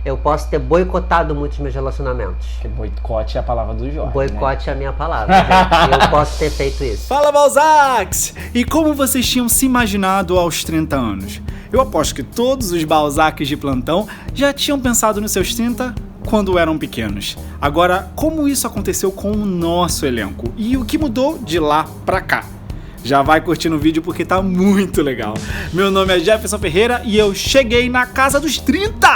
Eu posso ter boicotado muitos meus relacionamentos. Porque boicote é a palavra do Jorge, Boicote é a minha palavra, gente. Eu posso ter feito isso. Fala, Balzacs! E como vocês tinham se imaginado aos 30 anos? Eu aposto que todos os Balzacs de plantão já tinham pensado nos seus 30 quando eram pequenos. Agora, como isso aconteceu com o nosso elenco? E o que mudou de lá pra cá? Já vai curtindo o vídeo porque tá muito legal. Meu nome é Jefferson Ferreira e eu cheguei na casa dos 30!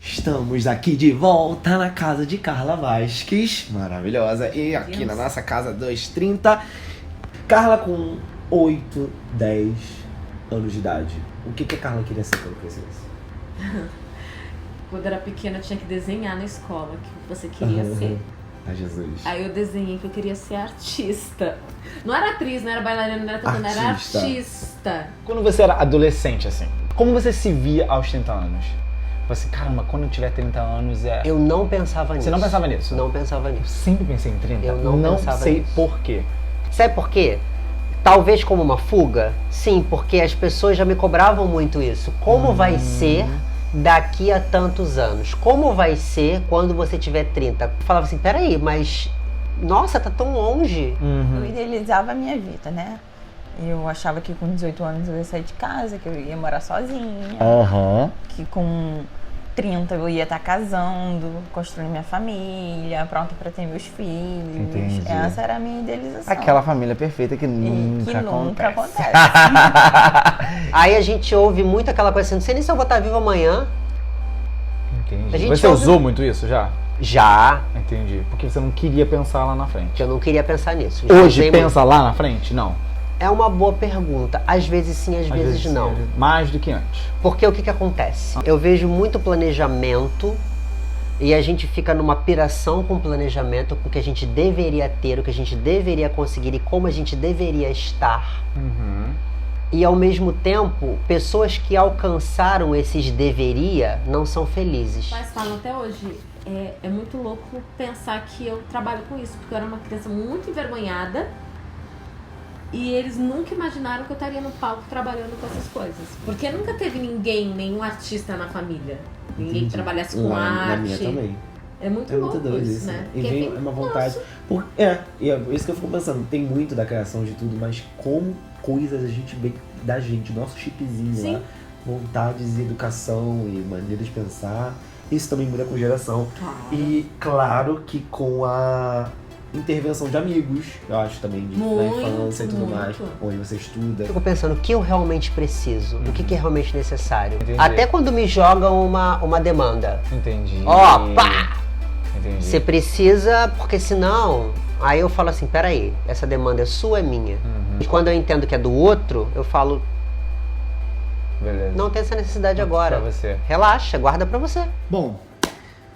Estamos aqui de volta na casa de Carla Vasques, maravilhosa, e aqui na nossa casa dos 30, Carla com 8, 10 anos de idade. O que a Carla queria ser quando crescesse? Quando era pequena eu tinha que desenhar na escola o que você queria ser. Ai, Jesus. Aí eu desenhei que eu queria ser artista. Não era atriz, não era bailarina, não era cantando, era artista. Quando você era adolescente, assim, como você se via aos 30 anos? Você, caramba, quando eu tiver 30 anos é... Eu não pensava nisso. Você não pensava nisso? Não pensava Eu nisso. sempre pensei em 30. Eu não pensava sei nisso. por quê. Sabe por quê? Talvez como uma fuga? Sim, porque as pessoas já me cobravam muito isso. Como vai ser daqui a tantos anos? Como vai ser quando você tiver 30? Eu falava assim, peraí, mas... Nossa, tá tão longe. Eu idealizava a minha vida, né? Eu achava que com 18 anos eu ia sair de casa, que eu ia morar sozinha. Que com 30 eu ia estar casando, construindo minha família, pronta pra ter meus filhos. Entendi. Essa era a minha idealização. Aquela família perfeita que nunca acontece. Aí a gente ouve muito aquela coisa assim, não sei nem se eu vou estar vivo amanhã. Entendi. A gente Você ouve- usou muito isso já? Já, Entendi. Porque você não queria pensar lá na frente. que eu não queria pensar nisso. Já Hoje usei muito. pensa lá na frente? Não. É uma boa pergunta. Às vezes sim, às vezes não. sim, mais do que antes. Porque o que acontece? Eu vejo muito planejamento e a gente fica numa piração com planejamento, com o que a gente deveria ter, o que a gente deveria conseguir e como a gente deveria estar. E ao mesmo tempo, pessoas que alcançaram esses deveria não são felizes. Mas falam até hoje, é muito louco pensar que eu trabalho com isso, porque eu era uma criança muito envergonhada e eles nunca imaginaram que eu estaria no palco trabalhando com essas coisas. Porque nunca teve ninguém, nenhum artista na família. Ninguém que trabalhasse com arte. Na minha também. É muito É louco muito doido isso, né? E Porque vem uma vontade. E é isso que eu fico pensando. Tem muito da criação de tudo, mas como coisas a gente vê da gente, nosso chipzinho Sim. lá, vontades e educação e maneiras de pensar. Isso também muda com geração. Claro. E claro que com a intervenção de amigos, eu acho também, da Muito, infância e tudo muito. mais, onde você estuda. Eu fico pensando o que eu realmente preciso, o que é realmente necessário. Entendi. Até quando me jogam uma demanda. Entendi. Ó, pá! Entendi. Você precisa, porque senão... Aí eu falo assim, peraí, essa demanda é sua, é minha. E quando eu entendo que é do outro, eu falo, Beleza. não tem essa necessidade agora. Pra você. Relaxa, guarda pra você. Bom,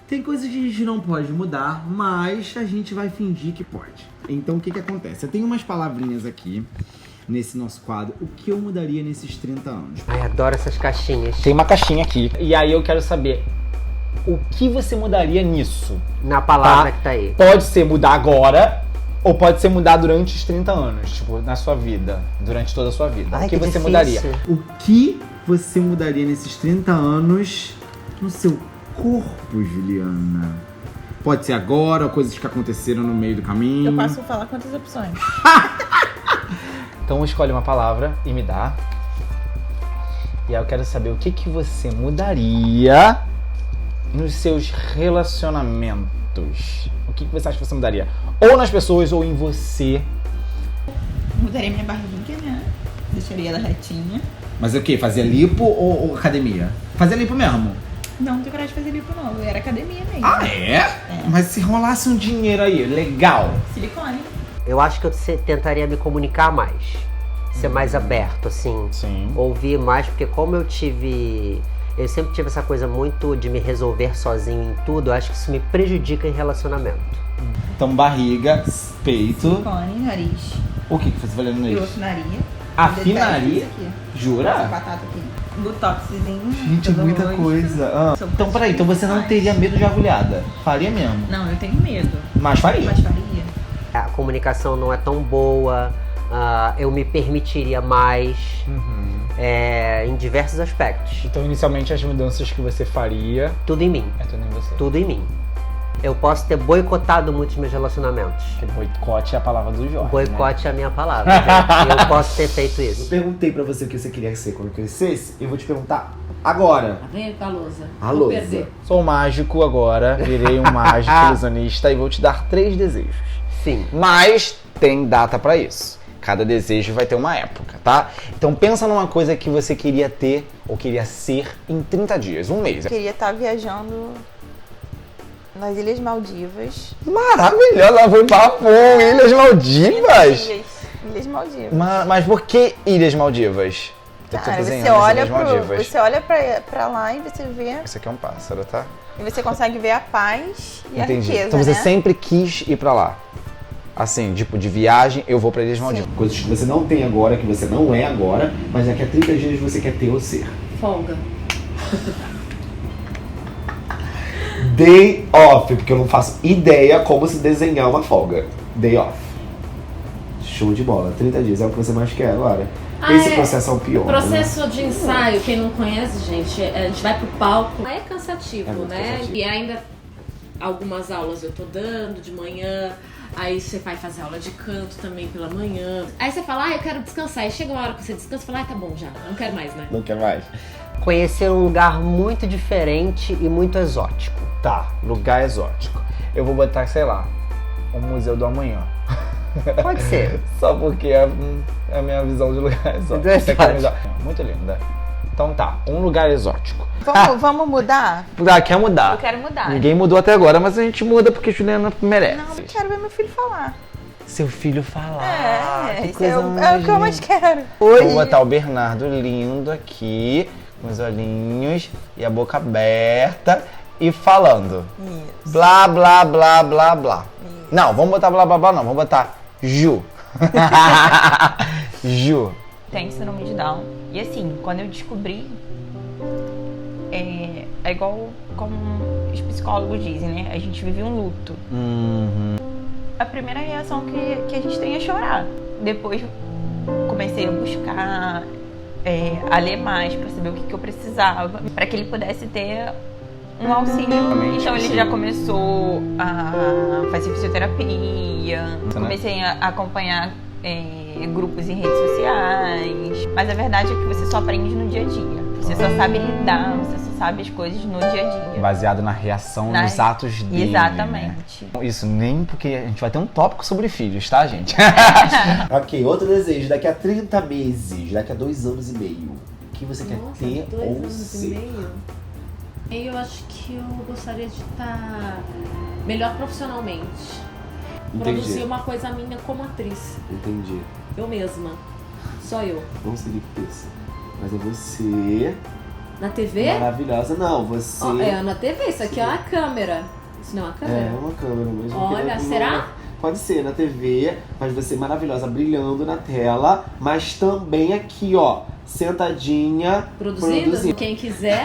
tem coisas que a gente não pode mudar, mas a gente vai fingir que pode. Então o que acontece? Eu tenho umas palavrinhas aqui nesse nosso quadro. O que eu mudaria nesses 30 anos? Ai, adoro essas caixinhas. Tem uma caixinha aqui. E aí eu quero saber, o que você mudaria nisso? Na palavra Tá. que tá aí. Pode ser mudar agora, ou pode ser mudar durante os 30 anos, tipo, na sua vida, durante toda a sua vida. Ai, o que você difícil. mudaria? O que você mudaria nesses 30 anos no seu corpo, Juliana? Pode ser agora, ou coisas que aconteceram no meio do caminho. Eu posso falar quantas opções? Então escolhe uma palavra e me dá. E aí eu quero saber o que você mudaria nos seus relacionamentos. O que você acha que você mudaria? Ou nas pessoas, ou em você. Mudaria minha barriguinha, né? Deixaria ela retinha. Mas o que? Fazer lipo ou academia? Fazer lipo mesmo. Não tenho coragem de fazer lipo, não. Eu era academia mesmo. Ah, é? Mas se rolasse um dinheiro aí, legal. Silicone. Eu acho que eu tentaria me comunicar mais. Ser mais aberto, assim. Sim. Ouvir mais, porque como eu sempre tive essa coisa muito de me resolver sozinho em tudo, eu acho que isso me prejudica em relacionamento. Então, barriga, peito. Silicone, nariz. O que você vai ler no E nariz? outro nariz. Afinaria? Essa Jura? batata aqui. Botoxzinho. Gente, todo muita rosto. coisa. Então, peraí, então você não teria medo de agulhada? Faria mesmo? Não, eu tenho medo. Mas faria? Mas faria. A comunicação não é tão boa, eu me permitiria mais em diversos aspectos. Então, inicialmente, as mudanças que você faria Tudo em mim, é tudo em você. tudo em mim. Eu posso ter boicotado muitos meus relacionamentos. Porque boicote é a palavra do Jorge. Boicote é a minha palavra, gente. Eu posso ter feito Eu isso. perguntei pra você o que você queria ser quando crescesse, eu vou te perguntar agora. Tá vendo com a lousa? A Vou lousa. perder. Sou mágico agora, virei um mágico ilusionista e vou te dar 3 desejos. Sim. Mas tem data pra isso. Cada desejo vai ter uma época, tá? Então pensa numa coisa que você queria ter ou queria ser em 30 dias, um mês. Eu queria estar viajando nas Ilhas Maldivas. Maravilhosa, ela foi papo, Ilhas Maldivas. Ilhas Maldivas. Mas por que Ilhas Maldivas? Eu tô Cara, desenhando você as olha, Ilhas Maldivas. você olha pra lá e você vê. Esse aqui é um pássaro, tá? E você consegue ver a paz e Entendi. a riqueza, Então você né? sempre quis ir pra lá. Assim, tipo, de viagem, eu vou pra Ilhas Maldivas. Coisas que você não tem agora, que você não é agora, mas daqui a 30 dias você quer ter ou ser. Folga. Day off, porque eu não faço ideia como se desenhar uma folga. Day off. Show de bola. 30 dias é o que você mais quer agora. Esse processo é o pior. O processo de ensaio, quem não conhece, gente, a gente vai pro palco. É cansativo, É muito né? cansativo. E ainda algumas aulas eu tô dando de manhã. Aí você vai fazer aula de canto também pela manhã. Aí você fala, eu quero descansar. Aí chega uma hora que você descansa e fala, tá bom já, não quero mais, né? Não quer mais? Conhecer um lugar muito diferente e muito exótico. Tá, lugar exótico. Eu vou botar, sei lá, o Museu do Amanhã. Pode ser. Só porque é a minha visão de lugar exótico. Exótico. Você quer me dar? Muito linda. Então tá, um lugar exótico. Vamos mudar? Quer mudar? Eu quero mudar. Ninguém mudou até agora, mas a gente muda porque Juliana merece. Não, eu quero ver meu filho falar. Seu filho falar. É, que isso coisa é o que eu mais quero. Vou botar o Bernardo lindo aqui, com os olhinhos e a boca aberta e falando. Isso. Blá, blá, blá, blá, blá. Não, vamos botar blá, blá, blá, não. Vamos botar Ju. Ju. Tem síndrome de Down. E assim, quando eu descobri, é igual como os psicólogos dizem, né? A gente vive um luto. A primeira reação que a gente tem é chorar. Depois comecei a buscar, a ler mais pra saber o que eu precisava, pra que ele pudesse ter um auxílio. Então ele já começou a fazer fisioterapia, comecei a acompanhar grupos em redes sociais. Mas a verdade é que você só aprende no dia a dia. Você só sabe lidar, você só sabe as coisas no dia a dia. Baseado na reação, nos atos dele. Exatamente. Né? Isso nem porque a gente vai ter um tópico sobre filhos, tá, gente? Ok, outro desejo. Daqui a 30 meses, daqui a 2 anos e meio, o que você quer Nossa, ter 2 ou anos e ser? meio. Eu acho que eu gostaria de estar melhor profissionalmente. Produzir uma coisa minha como atriz. Entendi. Eu mesma. Só eu. Não seria isso. Mas é você. Na TV? Maravilhosa. Não, você. Ó, é na TV, isso aqui é uma câmera. Isso não é uma câmera? É uma câmera mesmo. Olha, será? Pode ser na TV, mas você maravilhosa, brilhando na tela, mas também aqui, ó, sentadinha. Produzindo? Quem quiser,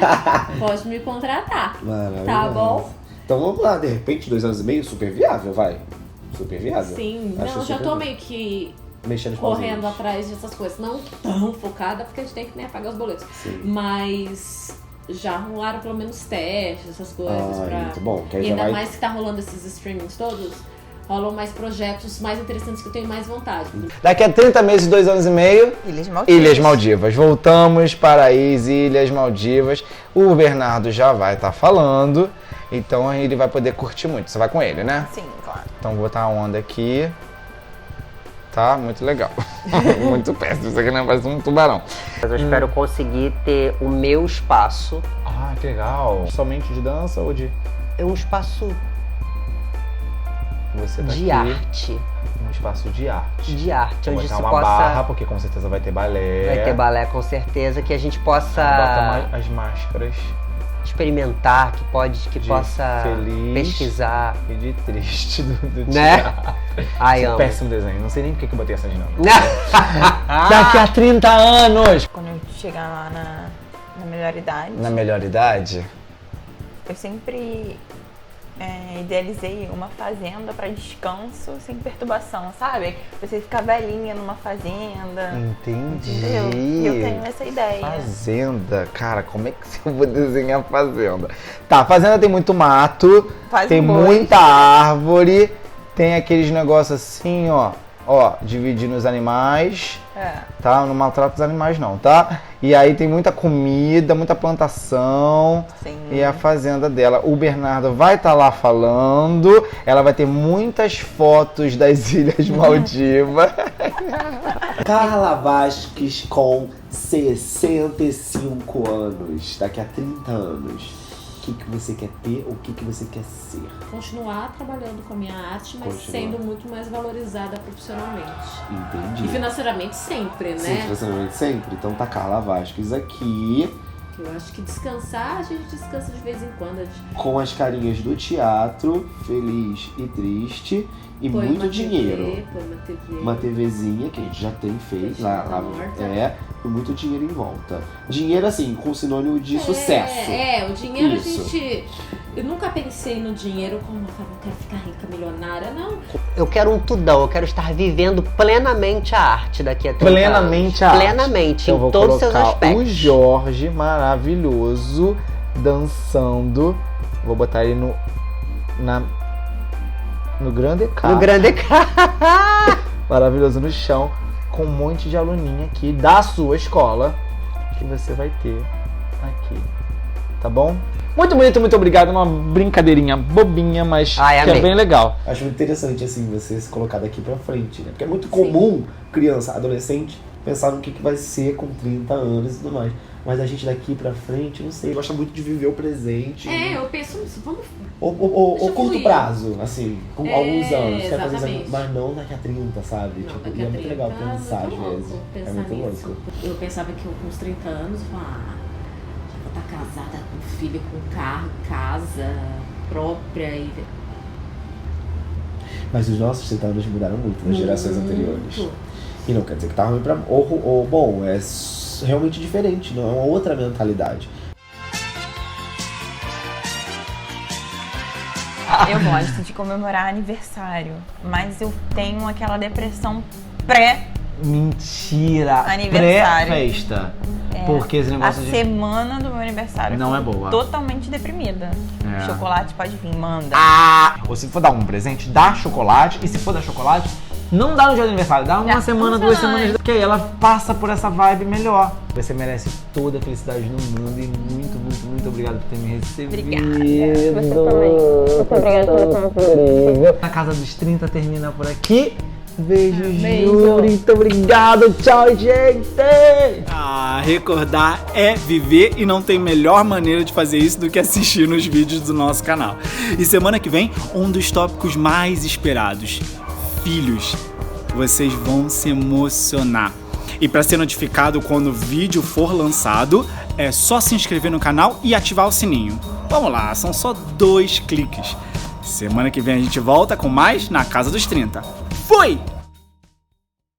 pode me contratar. Maravilhosa. Tá bom? Então vamos lá, de repente, 2 anos e meio, super viável, vai. Super viável. Sim. Acho Não, já super tô viável. meio que Mexendo os correndo pauzinhos. atrás dessas coisas. Não tão focada, porque a gente tem que pagar os boletos. Sim. Mas já rolaram pelo menos testes, essas coisas. Ah, pra... muito bom. Que aí E já ainda vai... mais que tá rolando esses streamings todos, rolam mais projetos mais interessantes que eu tenho mais vontade. Daqui a 30 meses, 2 anos e meio, Ilhas Maldivas. Ilhas Maldivas. Voltamos para as Ilhas Maldivas. O Bernardo já vai estar falando, então ele vai poder curtir muito. Você vai com ele, né? Sim, claro. Então vou botar a onda aqui. Tá? Muito legal. Muito péssimo. Isso aqui não parece um tubarão. Mas eu espero conseguir ter o meu espaço. Ah, que legal. Somente de dança ou de... É um espaço Você tá de aqui, arte. um espaço de arte. De arte, Vou onde botar se uma possa. barra, porque com certeza vai ter balé. Vai ter balé com certeza, que a gente possa. Bota as máscaras. experimentar, que possa feliz pesquisar. E de triste do Né? teatro. Ai, Esse amo. péssimo desenho. Não sei nem por que eu botei essa dinâmica. Daqui a 30 anos! Quando eu chegar lá na melhor idade, Na melhor idade? eu sempre idealizei uma fazenda pra descanso sem perturbação, sabe? Você ficar velhinha numa fazenda. Entendi. Entendeu? E eu tenho essa ideia. Fazenda. Cara, como é que eu vou desenhar fazenda? Tá, fazenda tem muito mato, Faz tem um boi. muita árvore, tem aqueles negócios assim, ó, dividindo os animais, tá? Não maltrata os animais não, tá? E aí tem muita comida, muita plantação. Sim. E a fazenda dela. O Bernardo vai estar lá falando, ela vai ter muitas fotos das Ilhas Maldivas. Carla Vasques com 65 anos. Daqui a 30 anos. O que você quer ter ou o que você quer ser? Continuar trabalhando com a minha arte, mas sendo muito mais valorizada profissionalmente. Entendi. E financeiramente sempre, né? Sim, financeiramente sempre. Então tá Carla Vasques aqui, Eu acho que descansar, a gente descansa de vez em quando. com as carinhas do teatro, feliz e triste, e Põe muito uma dinheiro. TV, põe uma TV. Uma TVzinha que a gente já tem feito Que lá, já tá morta. e muito dinheiro em volta. Dinheiro assim, com sinônimo de sucesso. O dinheiro Isso. a gente... Eu nunca pensei no dinheiro como eu quero ficar rica, milionária, não. Eu quero um tudão, eu quero estar vivendo plenamente a arte daqui a 30 Plenamente anos. a arte. Plenamente, Então eu em vou todos os seus colocar aspectos. o Jorge maravilhoso dançando. Vou botar ele no grande carro. No grande carro. Maravilhoso no chão, com um monte de aluninha aqui da sua escola que você vai ter aqui. Tá bom? Muito bonito, muito obrigado. Uma brincadeirinha bobinha, mas Ai, que é amei. bem legal. Acho muito interessante, assim, você se colocar daqui pra frente, né? Porque é muito comum criança, adolescente, pensar no que vai ser com 30 anos e tudo mais. Mas a gente daqui pra frente, não sei, gosta muito de viver o presente. Eu penso nisso, vamos... Ou Deixa curto fluir. prazo, assim, com alguns anos. Quer fazer, exatamente. mas não daqui a 30, sabe? Não, Tipo, daqui e é a muito 30 legal anos, pensar às muito louco vezes. É pensar muito nisso. louco. Eu pensava que eu com uns 30 anos, já vou estar casada com filho, com carro, casa própria e... Mas os nossos 30 anos mudaram muito nas gerações anteriores. Muito. E não quer dizer que tá ruim pra... Ou bom, é realmente diferente, não é uma outra mentalidade. Eu gosto de comemorar aniversário, mas eu tenho aquela depressão pré Mentira! Aniversário. Pré-festa. Porque esse a negócio de... semana do meu aniversário. Não eu é fico boa. Totalmente deprimida. É. Chocolate pode vir, manda. Ou se for dar um presente, dá chocolate. E se for dar chocolate, não dá no dia do aniversário. Dá uma semana, 2 semanas. Porque aí ela passa por essa vibe melhor. Você merece toda a felicidade no mundo. E muito, muito, muito obrigado por ter me recebido. Obrigada. Você também. Muito obrigada pelo convite. A Casa dos 30 termina por aqui. Beijo, Beijo. Júlio. Muito obrigado. Tchau, gente. Recordar é viver e não tem melhor maneira de fazer isso do que assistir nos vídeos do nosso canal. E semana que vem, um dos tópicos mais esperados: filhos. Vocês vão se emocionar. E para ser notificado quando o vídeo for lançado, é só se inscrever no canal e ativar o sininho. Vamos lá, são só 2 cliques. Semana que vem a gente volta com mais na Casa dos 30. Fui!